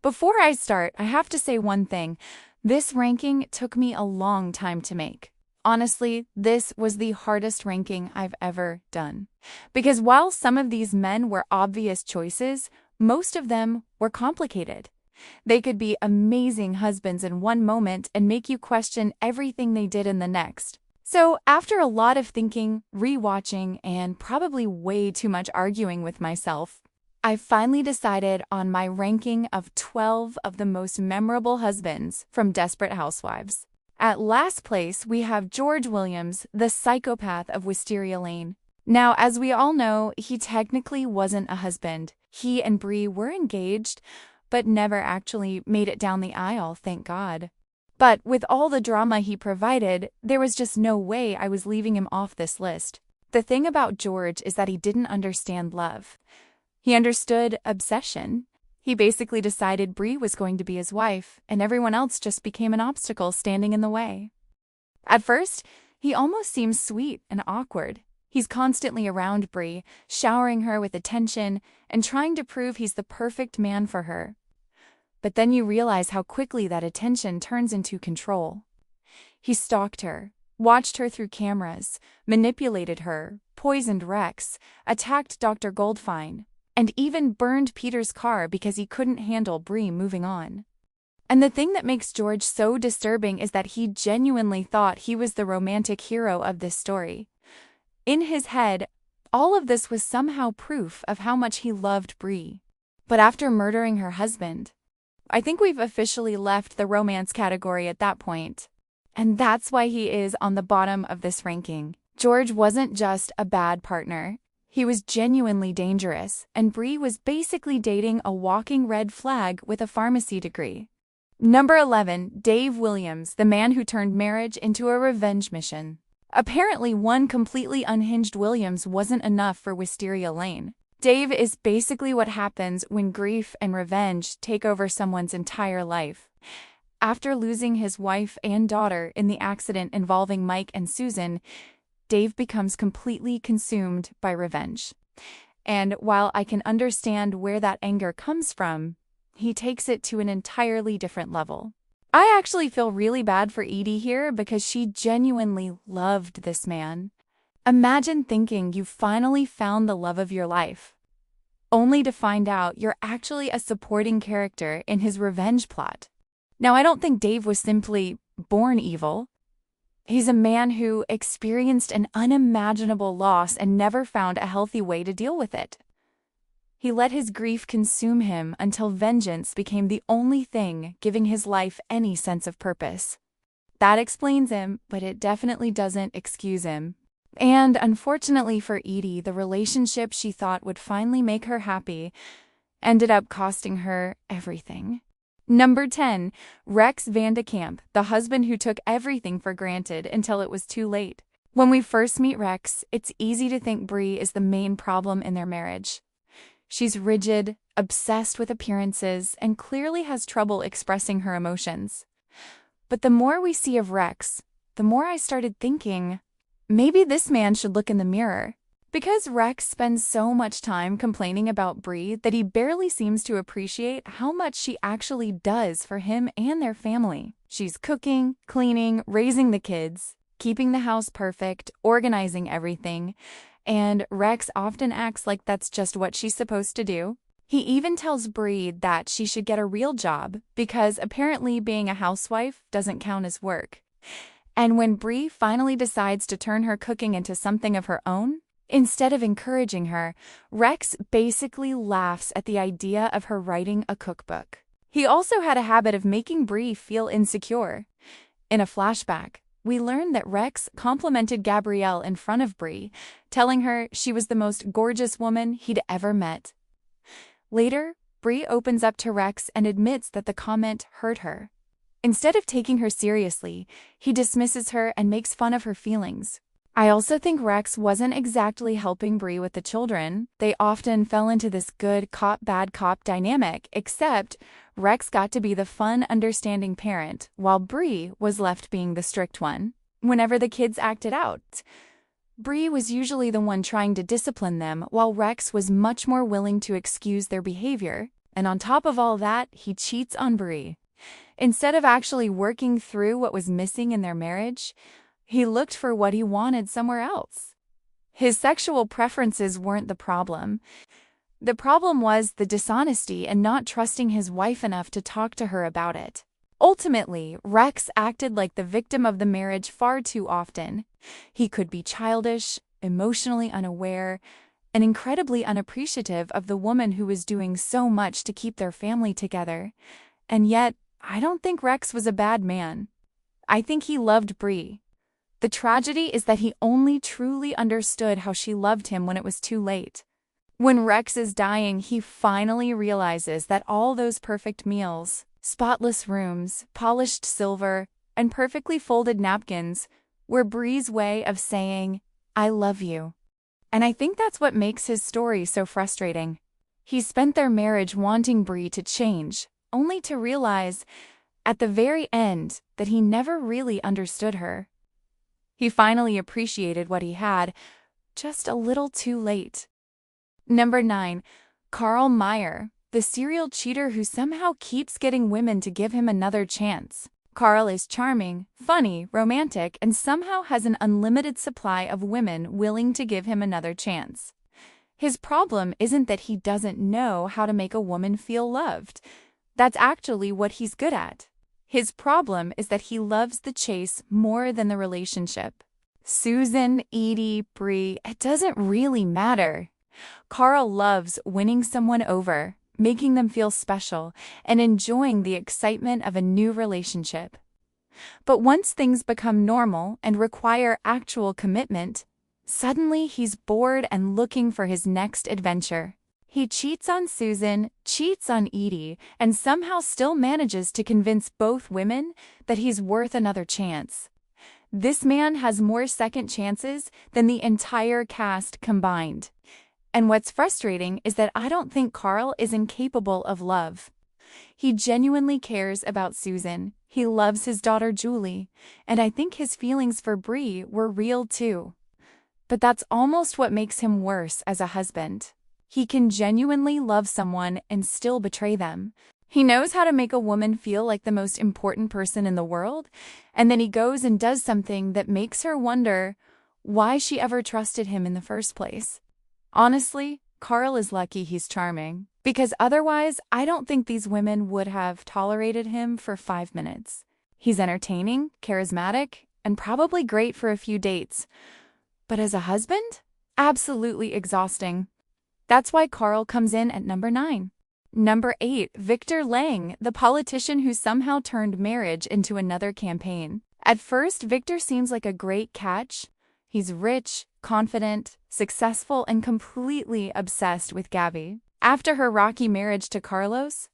Before I start, I have to say one thing. This ranking took me a long time to make. Honestly, this was the hardest ranking I've ever done. Because while some of these men were obvious choices, most of them were complicated. They could be amazing husbands in one moment and make you question everything they did in the next. So, after a lot of thinking, rewatching, and probably way too much arguing with myself, I finally decided on my ranking of 12 of the most memorable husbands from Desperate Housewives. At last place, we have George Williams, the psychopath of Wisteria Lane. Now, as we all know, he technically wasn't a husband. He and Bree were engaged, but never actually made it down the aisle, thank God. But with all the drama he provided, there was just no way I was leaving him off this list. The thing about George is that he didn't understand love. He understood obsession. He basically decided Bree was going to be his wife, and everyone else just became an obstacle standing in the way. At first, he almost seems sweet and awkward. He's constantly around Bree, showering her with attention and trying to prove he's the perfect man for her. But then you realize how quickly that attention turns into control. He stalked her, watched her through cameras, manipulated her, poisoned Rex, attacked Dr. Goldfine, and even burned Peter's car because he couldn't handle Bree moving on. And the thing that makes George so disturbing is that he genuinely thought he was the romantic hero of this story. In his head, all of this was somehow proof of how much he loved Bree. But after murdering her husband, I think we've officially left the romance category at that point. And that's why he is on the bottom of this ranking. George wasn't just a bad partner. He was genuinely dangerous, and Bree was basically dating a walking red flag with a pharmacy degree. Number 11, Dave Williams, the man who turned marriage into a revenge mission. Apparently, one completely unhinged Williams wasn't enough for Wisteria Lane. Dave is basically what happens when grief and revenge take over someone's entire life. After losing his wife and daughter in the accident involving Mike and Susan, Dave becomes completely consumed by revenge. And while I can understand where that anger comes from, he takes it to an entirely different level. I actually feel really bad for Edie here because she genuinely loved this man. Imagine thinking you finally found the love of your life, only to find out you're actually a supporting character in his revenge plot. Now, I don't think Dave was simply born evil. He's a man who experienced an unimaginable loss and never found a healthy way to deal with it. He let his grief consume him until vengeance became the only thing giving his life any sense of purpose. That explains him, but it definitely doesn't excuse him. And unfortunately for Edie, the relationship she thought would finally make her happy ended up costing her everything. Number 10, Rex Van de Kamp, the husband who took everything for granted until it was too late. When we first meet Rex, it's easy to think Bree is the main problem in their marriage. She's rigid, obsessed with appearances, and clearly has trouble expressing her emotions. But the more we see of Rex, the more I started thinking, maybe this man should look in the mirror. Because Rex spends so much time complaining about Bree that he barely seems to appreciate how much she actually does for him and their family. She's cooking, cleaning, raising the kids, keeping the house perfect, organizing everything, and Rex often acts like that's just what she's supposed to do. He even tells Bree that she should get a real job because apparently being a housewife doesn't count as work. And when Bree finally decides to turn her cooking into something of her own, instead of encouraging her, Rex basically laughs at the idea of her writing a cookbook. He also had a habit of making Bree feel insecure. In a flashback, we learn that Rex complimented Gabrielle in front of Bree, telling her she was the most gorgeous woman he'd ever met. Later, Bree opens up to Rex and admits that the comment hurt her. Instead of taking her seriously, he dismisses her and makes fun of her feelings. I also think Rex wasn't exactly helping Bree with the children. They often fell into this good cop, bad cop dynamic, except Rex got to be the fun, understanding parent, while Bree was left being the strict one. Whenever the kids acted out, Bree was usually the one trying to discipline them, while Rex was much more willing to excuse their behavior. And on top of all that, he cheats on Bree. Instead of actually working through what was missing in their marriage, he looked for what he wanted somewhere else. His sexual preferences weren't the problem. The problem was the dishonesty and not trusting his wife enough to talk to her about it. Ultimately, Rex acted like the victim of the marriage far too often. He could be childish, emotionally unaware, and incredibly unappreciative of the woman who was doing so much to keep their family together. And yet, I don't think Rex was a bad man. I think he loved Bree. The tragedy is that he only truly understood how she loved him when it was too late. When Rex is dying, he finally realizes that all those perfect meals, spotless rooms, polished silver, and perfectly folded napkins were Bree's way of saying, "I love you." And I think that's what makes his story so frustrating. He spent their marriage wanting Bree to change, only to realize, at the very end, that he never really understood her. He finally appreciated what he had, just a little too late. Number 9. Karl Meyer, the serial cheater who somehow keeps getting women to give him another chance. Karl is charming, funny, romantic, and somehow has an unlimited supply of women willing to give him another chance. His problem isn't that he doesn't know how to make a woman feel loved. That's actually what he's good at. His problem is that he loves the chase more than the relationship. Susan, Edie, Bree, it doesn't really matter. Karl loves winning someone over, making them feel special, and enjoying the excitement of a new relationship. But once things become normal and require actual commitment, suddenly he's bored and looking for his next adventure. He cheats on Susan, cheats on Edie, and somehow still manages to convince both women that he's worth another chance. This man has more second chances than the entire cast combined. And what's frustrating is that I don't think Karl is incapable of love. He genuinely cares about Susan. He loves his daughter Julie, and I think his feelings for Bree were real too. But that's almost what makes him worse as a husband. He can genuinely love someone and still betray them. He knows how to make a woman feel like the most important person in the world, and then he goes and does something that makes her wonder why she ever trusted him in the first place. Honestly, Karl is lucky he's charming, because otherwise I don't think these women would have tolerated him for 5 minutes. He's entertaining, charismatic, and probably great for a few dates. But as a husband? Absolutely exhausting. That's why Karl comes in at number 9. Number 8, Victor Lang, the politician who somehow turned marriage into another campaign. At first, Victor seems like a great catch. He's rich, confident, successful, and completely obsessed with Gabby. After her rocky marriage to Carlos,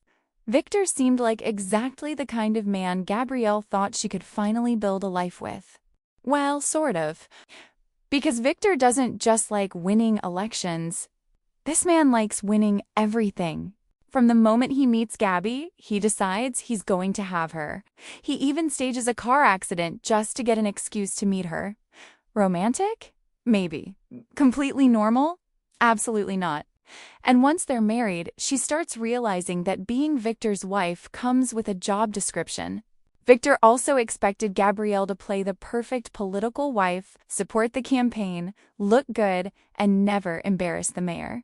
Victor seemed like exactly the kind of man Gabrielle thought she could finally build a life with. Well, sort of. Because Victor doesn't just like winning elections. This man likes winning everything. From the moment he meets Gabby, he decides he's going to have her. He even stages a car accident just to get an excuse to meet her. Romantic? Maybe. Completely normal? Absolutely not. And once they're married, she starts realizing that being Victor's wife comes with a job description. Victor also expected Gabrielle to play the perfect political wife, support the campaign, look good, and never embarrass the mayor.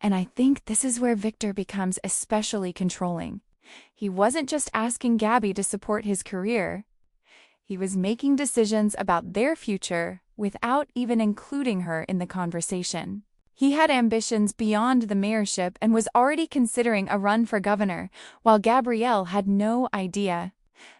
And I think this is where Victor becomes especially controlling. He wasn't just asking Gabby to support his career. He was making decisions about their future without even including her in the conversation. He had ambitions beyond the mayorship and was already considering a run for governor, while Gabrielle had no idea.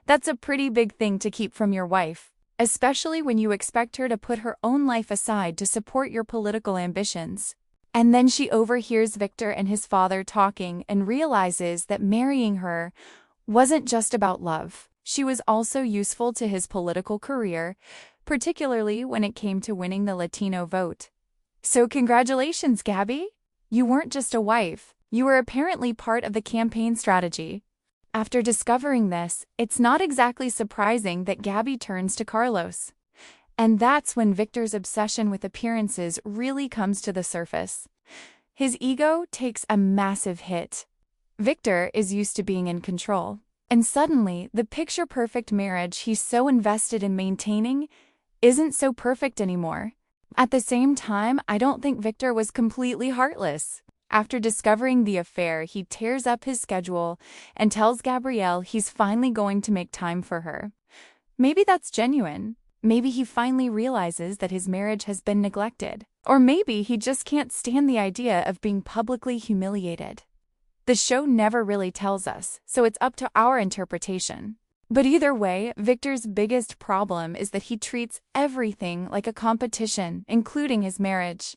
That's a pretty big thing to keep from your wife, especially when you expect her to put her own life aside to support your political ambitions. And then she overhears Victor and his father talking and realizes that marrying her wasn't just about love. She was also useful to his political career, particularly when it came to winning the Latino vote. So congratulations, Gabby! You weren't just a wife, you were apparently part of the campaign strategy. After discovering this, it's not exactly surprising that Gabby turns to Carlos. And that's when Victor's obsession with appearances really comes to the surface. His ego takes a massive hit. Victor is used to being in control. And suddenly, the picture-perfect marriage he's so invested in maintaining isn't so perfect anymore. At the same time, I don't think Victor was completely heartless. After discovering the affair, he tears up his schedule and tells Gabrielle he's finally going to make time for her. Maybe that's genuine. Maybe he finally realizes that his marriage has been neglected. Or maybe he just can't stand the idea of being publicly humiliated. The show never really tells us, so it's up to our interpretation. But either way, Victor's biggest problem is that he treats everything like a competition, including his marriage.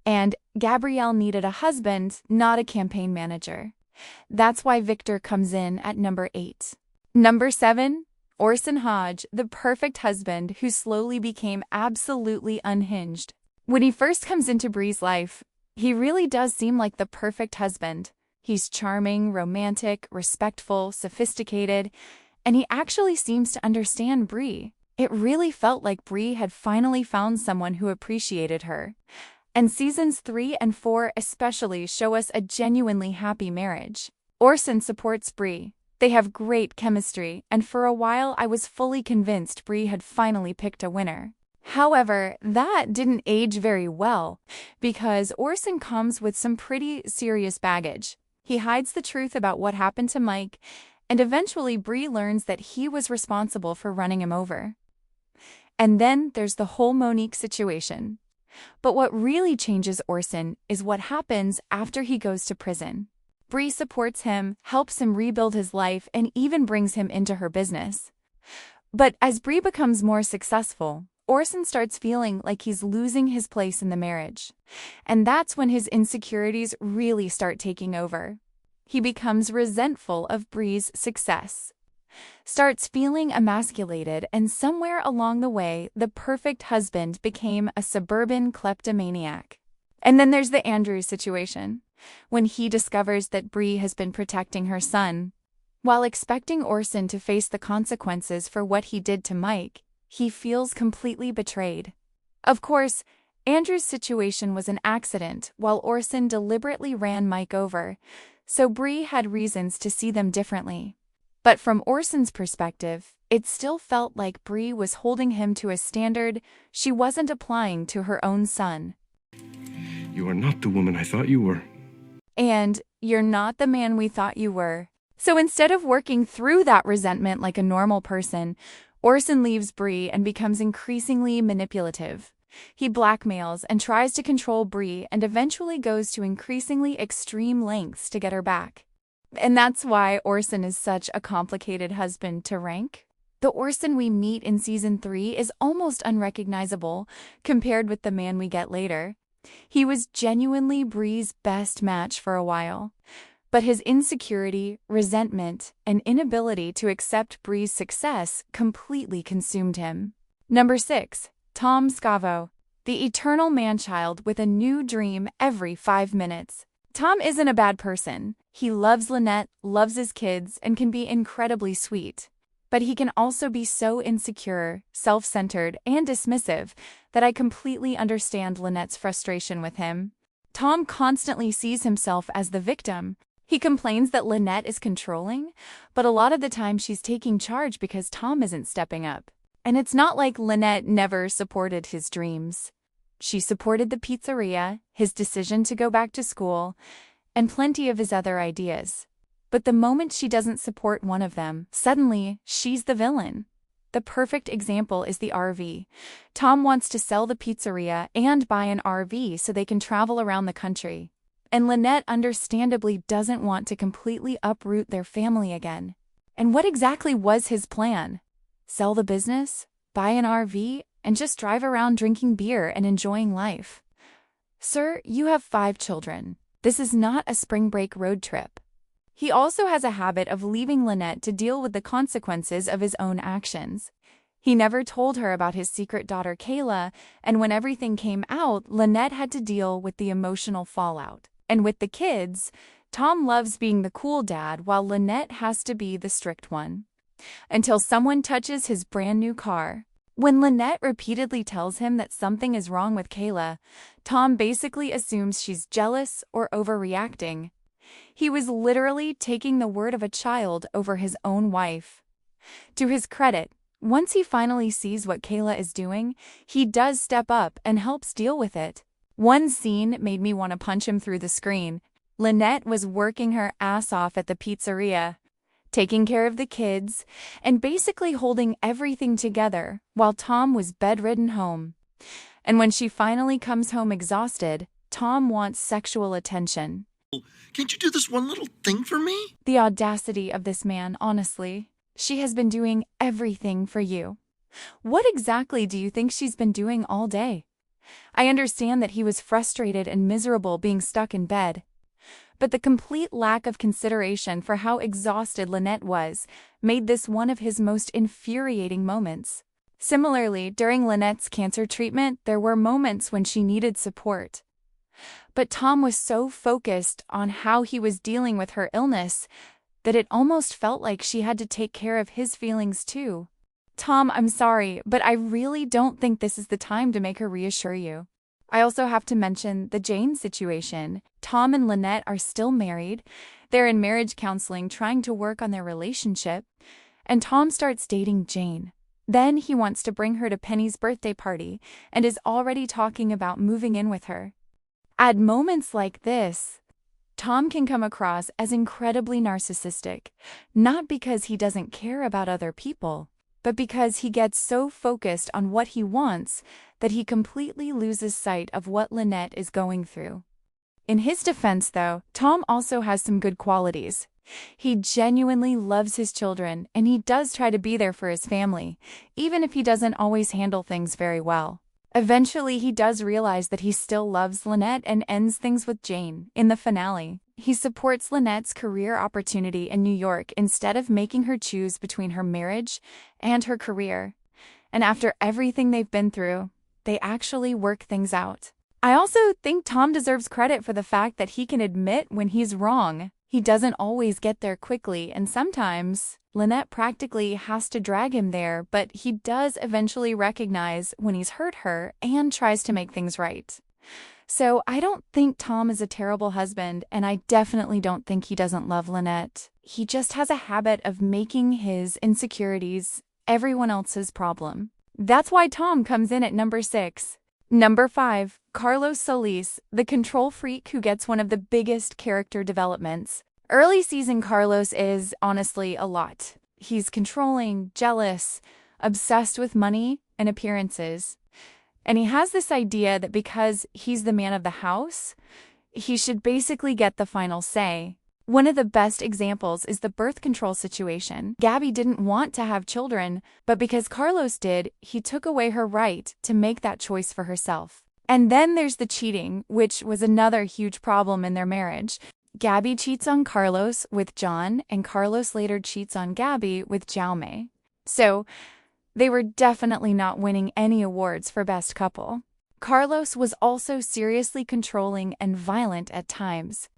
And Gabrielle needed a husband, not a campaign manager. That's why Victor comes in at number 8. Number 7, Orson Hodge, the perfect husband who slowly became absolutely unhinged. When he first comes into Bree's life, he really does seem like the perfect husband. He's charming, romantic, respectful, sophisticated, and he actually seems to understand Bree. It really felt like Bree had finally found someone who appreciated her. And seasons 3 and 4 especially show us a genuinely happy marriage. Orson supports Bree. They have great chemistry, and for a while I was fully convinced Bree had finally picked a winner. However, that didn't age very well, because Orson comes with some pretty serious baggage. He hides the truth about what happened to Mike, and eventually Bree learns that he was responsible for running him over. And then there's the whole Monique situation. But what really changes Orson is what happens after he goes to prison. Bree supports him, helps him rebuild his life, and even brings him into her business. But as Bree becomes more successful, Orson starts feeling like he's losing his place in the marriage. And that's when his insecurities really start taking over. He becomes resentful of Bree's success, starts feeling emasculated, and somewhere along the way, the perfect husband became a suburban kleptomaniac. And then there's the Andrews situation, when he discovers that Bree has been protecting her son. While expecting Orson to face the consequences for what he did to Mike, he feels completely betrayed. Of course, Andrew's situation was an accident, while Orson deliberately ran Mike over, so Bree had reasons to see them differently. But from Orson's perspective, it still felt like Bree was holding him to a standard she wasn't applying to her own son. You are not the woman I thought you were. And you're not the man we thought you were. So instead of working through that resentment like a normal person, Orson leaves Bree and becomes increasingly manipulative. He blackmails and tries to control Bree and eventually goes to increasingly extreme lengths to get her back. And that's why Orson is such a complicated husband to rank. The Orson we meet in season 3 is almost unrecognizable compared with the man we get later. He was genuinely Bree's best match for a while. But his insecurity, resentment, and inability to accept Bree's success completely consumed him. Number 6. Tom Scavo, the eternal man-child with a new dream every 5 minutes. Tom isn't a bad person. He loves Lynette, loves his kids, and can be incredibly sweet. But he can also be so insecure, self-centered, and dismissive that I completely understand Lynette's frustration with him. Tom constantly sees himself as the victim. He complains that Lynette is controlling, but a lot of the time she's taking charge because Tom isn't stepping up. And it's not like Lynette never supported his dreams. She supported the pizzeria, his decision to go back to school, and plenty of his other ideas. But the moment she doesn't support one of them, suddenly she's the villain. The perfect example is the RV. Tom wants to sell the pizzeria and buy an RV so they can travel around the country. And Lynette understandably doesn't want to completely uproot their family again. And what exactly was his plan? Sell the business, buy an RV, and just drive around drinking beer and enjoying life. Sir, you have 5 children. This is not a spring break road trip. He also has a habit of leaving Lynette to deal with the consequences of his own actions. He never told her about his secret daughter Kayla, and when everything came out, Lynette had to deal with the emotional fallout. And with the kids, Tom loves being the cool dad while Lynette has to be the strict one. Until someone touches his brand new car. When Lynette repeatedly tells him that something is wrong with Kayla, Tom basically assumes she's jealous or overreacting. He was literally taking the word of a child over his own wife. To his credit, once he finally sees what Kayla is doing, he does step up and helps deal with it. One scene made me want to punch him through the screen. Lynette was working her ass off at the pizzeria, taking care of the kids, and basically holding everything together while Tom was bedridden home. And when she finally comes home exhausted, Tom wants sexual attention. Can't you do this one little thing for me? The audacity of this man, honestly. She has been doing everything for you. What exactly do you think she's been doing all day? I understand that he was frustrated and miserable being stuck in bed. But the complete lack of consideration for how exhausted Lynette was made this one of his most infuriating moments. Similarly, during Lynette's cancer treatment, there were moments when she needed support. But Tom was so focused on how he was dealing with her illness that it almost felt like she had to take care of his feelings too. Tom, I'm sorry, but I really don't think this is the time to make her reassure you. I also have to mention the Jane situation. Tom and Lynette are still married. They're in marriage counseling trying to work on their relationship. And Tom starts dating Jane. Then he wants to bring her to Penny's birthday party and is already talking about moving in with her. At moments like this, Tom can come across as incredibly narcissistic, not because he doesn't care about other people, but because he gets so focused on what he wants that he completely loses sight of what Lynette is going through. In his defense, though, Tom also has some good qualities. He genuinely loves his children, and he does try to be there for his family, even if he doesn't always handle things very well. Eventually, he does realize that he still loves Lynette and ends things with Jane. In the finale, he supports Lynette's career opportunity in New York instead of making her choose between her marriage and her career. And after everything they've been through, they actually work things out. I also think Tom deserves credit for the fact that he can admit when he's wrong. He doesn't always get there quickly, and sometimes Lynette practically has to drag him there, but he does eventually recognize when he's hurt her and tries to make things right. So I don't think Tom is a terrible husband, and I definitely don't think he doesn't love Lynette. He just has a habit of making his insecurities everyone else's problem. That's why Tom comes in at number 6. Number 5, Carlos Solis, the control freak who gets one of the biggest character developments. Early season Carlos is, honestly, a lot. He's controlling, jealous, obsessed with money and appearances. And he has this idea that because he's the man of the house, he should basically get the final say. One of the best examples is the birth control situation. Gabby didn't want to have children, but because Carlos did, he took away her right to make that choice for herself. And then there's the cheating, which was another huge problem in their marriage. Gabby cheats on Carlos with John, and Carlos later cheats on Gabby with Jaume. So, they were definitely not winning any awards for best couple. Carlos was also seriously controlling and violent at times.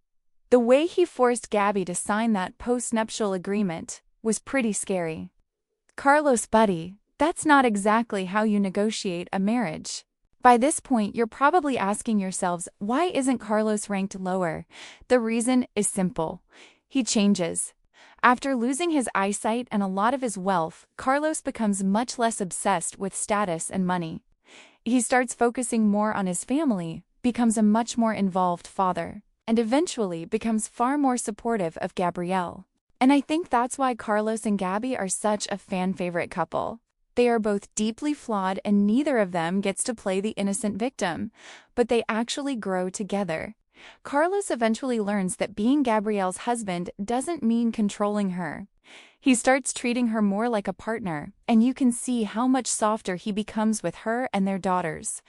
The way he forced Gabby to sign that post-nuptial agreement was pretty scary. Carlos, buddy, that's not exactly how you negotiate a marriage. By this point, you're probably asking yourselves, why isn't Carlos ranked lower? The reason is simple. He changes. After losing his eyesight and a lot of his wealth, Carlos becomes much less obsessed with status and money. He starts focusing more on his family, becomes a much more involved father, and eventually becomes far more supportive of Gabrielle. And I think that's why Carlos and Gabby are such a fan-favorite couple. They are both deeply flawed and neither of them gets to play the innocent victim, but they actually grow together. Carlos eventually learns that being Gabrielle's husband doesn't mean controlling her. He starts treating her more like a partner, and you can see how much softer he becomes with her and their daughters.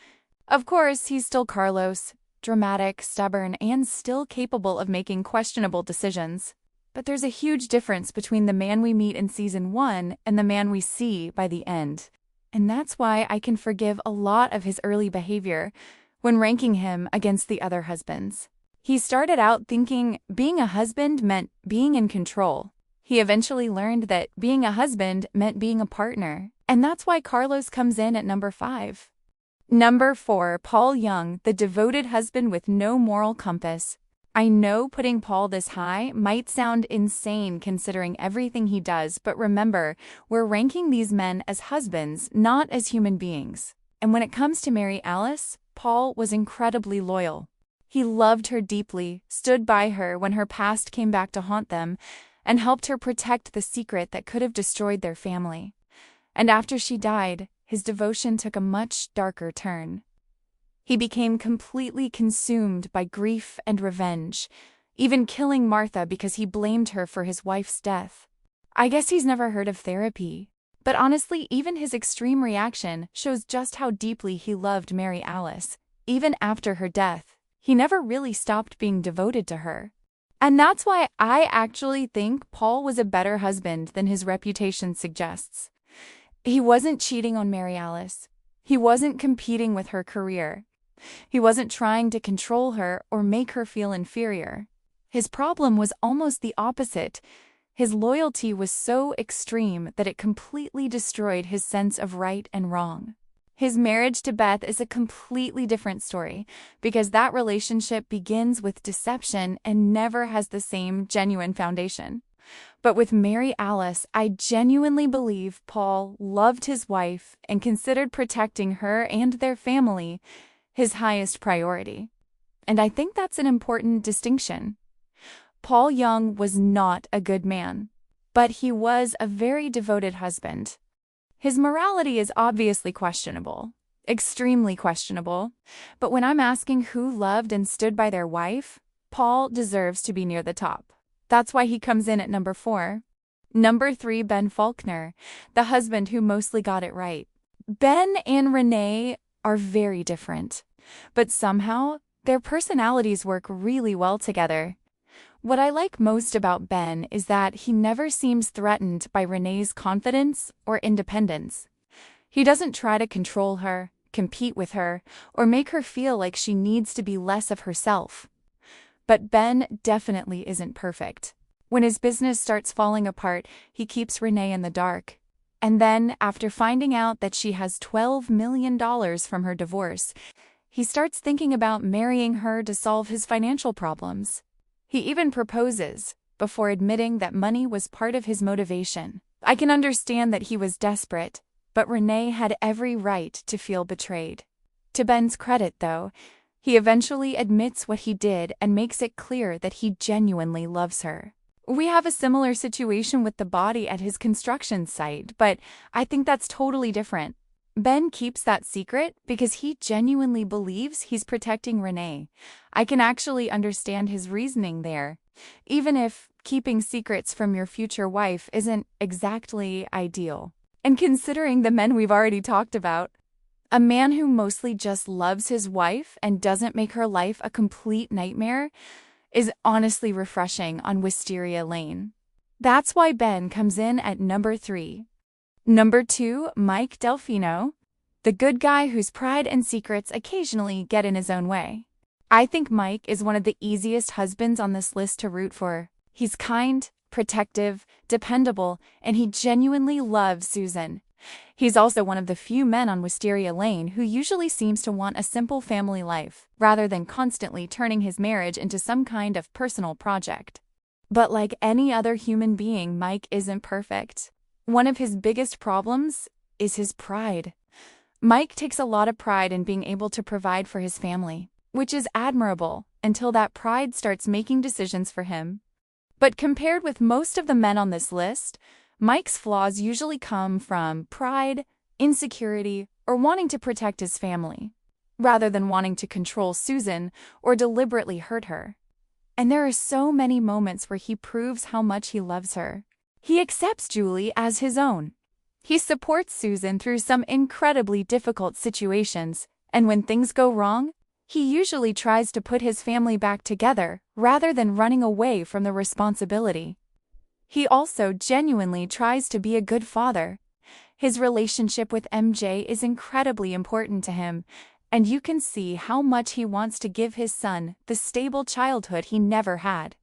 Of course, he's still Carlos, dramatic, stubborn, and still capable of making questionable decisions. But there's a huge difference between the man we meet in season 1 and the man we see by the end. And that's why I can forgive a lot of his early behavior when ranking him against the other husbands. He started out thinking being a husband meant being in control. He eventually learned that being a husband meant being a partner. And that's why Carlos comes in at number 5. Number 4, Paul Young, the devoted husband with no moral compass. I know putting Paul this high might sound insane considering everything he does, but remember, we're ranking these men as husbands, not as human beings. And when it comes to Mary Alice, Paul was incredibly loyal. He loved her deeply, stood by her when her past came back to haunt them, and helped her protect the secret that could have destroyed their family. And after she died, his devotion took a much darker turn. He became completely consumed by grief and revenge, even killing Martha because he blamed her for his wife's death. I guess he's never heard of therapy, but honestly, even his extreme reaction shows just how deeply he loved Mary Alice. Even after her death, he never really stopped being devoted to her. And that's why I actually think Paul was a better husband than his reputation suggests. He wasn't cheating on Mary Alice. He wasn't competing with her career. He wasn't trying to control her or make her feel inferior. His problem was almost the opposite. His loyalty was so extreme that it completely destroyed his sense of right and wrong. His marriage to Beth is a completely different story because that relationship begins with deception and never has the same genuine foundation. But with Mary Alice, I genuinely believe Paul loved his wife and considered protecting her and their family his highest priority. And I think that's an important distinction. Paul Young was not a good man, but he was a very devoted husband. His morality is obviously questionable, extremely questionable, but when I'm asking who loved and stood by their wife, Paul deserves to be near the top. That's why he comes in at number 4. Number 3, Ben Faulkner, the husband who mostly got it right. Ben and Renee are very different, but somehow their personalities work really well together. What I like most about Ben is that he never seems threatened by Renee's confidence or independence. He doesn't try to control her, compete with her, or make her feel like she needs to be less of herself. But Ben definitely isn't perfect. When his business starts falling apart, he keeps Renee in the dark. And then, after finding out that she has $12 million from her divorce, he starts thinking about marrying her to solve his financial problems. He even proposes, before admitting that money was part of his motivation. I can understand that he was desperate, but Renee had every right to feel betrayed. To Ben's credit, though, he eventually admits what he did and makes it clear that he genuinely loves her. We have a similar situation with the body at his construction site, but I think that's totally different. Ben keeps that secret because he genuinely believes he's protecting Renee. I can actually understand his reasoning there, even if keeping secrets from your future wife isn't exactly ideal. And considering the men we've already talked about, a man who mostly just loves his wife and doesn't make her life a complete nightmare is honestly refreshing on Wisteria Lane. That's why Ben comes in at number 3. Number 2, Mike Delfino, the good guy whose pride and secrets occasionally get in his own way. I think Mike is one of the easiest husbands on this list to root for. He's kind, protective, dependable, and he genuinely loves Susan. He's also one of the few men on Wisteria Lane who usually seems to want a simple family life, rather than constantly turning his marriage into some kind of personal project. But like any other human being, Mike isn't perfect. One of his biggest problems is his pride. Mike takes a lot of pride in being able to provide for his family, which is admirable until that pride starts making decisions for him. But compared with most of the men on this list, Mike's flaws usually come from pride, insecurity, or wanting to protect his family, rather than wanting to control Susan or deliberately hurt her. And there are so many moments where he proves how much he loves her. He accepts Julie as his own. He supports Susan through some incredibly difficult situations, and when things go wrong, he usually tries to put his family back together rather than running away from the responsibility. He also genuinely tries to be a good father. His relationship with MJ is incredibly important to him, and you can see how much he wants to give his son the stable childhood he never had.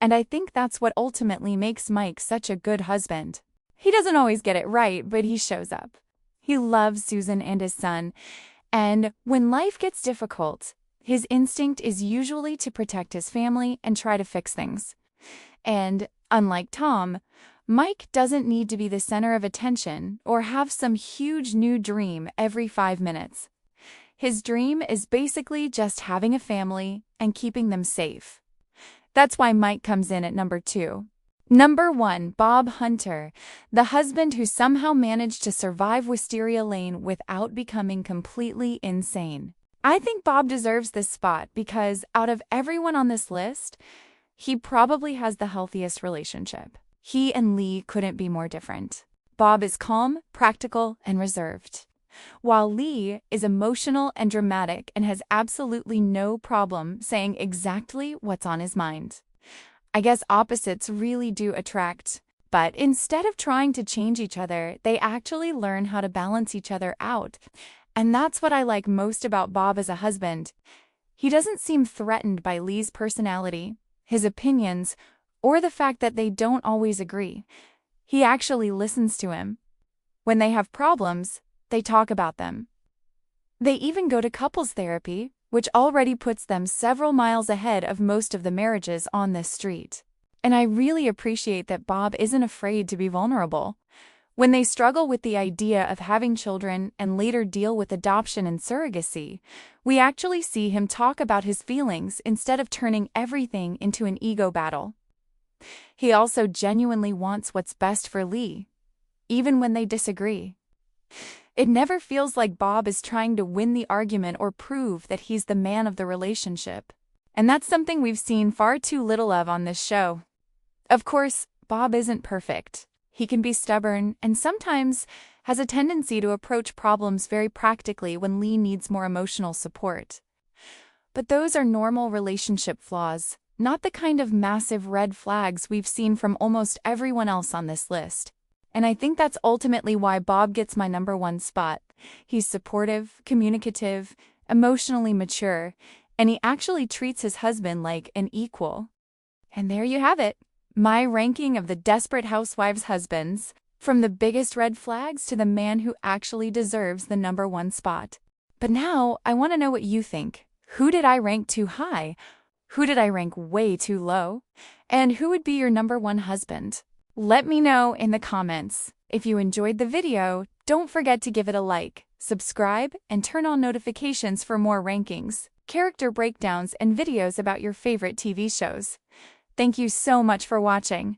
And I think that's what ultimately makes Mike such a good husband. He doesn't always get it right, but he shows up. He loves Susan and his son, and when life gets difficult, His instinct is usually to protect his family and try to fix things. And, unlike Tom, Mike doesn't need to be the center of attention or have some huge new dream every 5 minutes. His dream is basically just having a family and keeping them safe. That's why Mike comes in at number 2. Number 1, Bob Hunter, the husband who somehow managed to survive Wisteria Lane without becoming completely insane. I think Bob deserves this spot because, out of everyone on this list, he probably has the healthiest relationship. He and Lee couldn't be more different. Bob is calm, practical, and reserved, while Lee is emotional and dramatic and has absolutely no problem saying exactly what's on his mind. I guess opposites really do attract, but instead of trying to change each other, they actually learn how to balance each other out. And that's what I like most about Bob as a husband. He doesn't seem threatened by Lee's personality, his opinions, or the fact that they don't always agree. He actually listens to him. When they have problems, they talk about them. They even go to couples therapy, which already puts them several miles ahead of most of the marriages on this street. And I really appreciate that Bob isn't afraid to be vulnerable. When they struggle with the idea of having children and later deal with adoption and surrogacy, we actually see him talk about his feelings instead of turning everything into an ego battle. He also genuinely wants what's best for Lee, even when they disagree. It never feels like Bob is trying to win the argument or prove that he's the man of the relationship. And that's something we've seen far too little of on this show. Of course, Bob isn't perfect. He can be stubborn and sometimes has a tendency to approach problems very practically when Lee needs more emotional support. But those are normal relationship flaws, not the kind of massive red flags we've seen from almost everyone else on this list. And I think that's ultimately why Bob gets my number 1 spot. He's supportive, communicative, emotionally mature, and he actually treats his husband like an equal. And there you have it, my ranking of the Desperate Housewives husbands, from the biggest red flags to the man who actually deserves the number 1 spot. But now, I want to know what you think. Who did I rank too high? Who did I rank way too low? And who would be your number 1 husband? Let me know in the comments. If you enjoyed the video, don't forget to give it a like, subscribe, and turn on notifications for more rankings, character breakdowns, and videos about your favorite TV shows. Thank you so much for watching.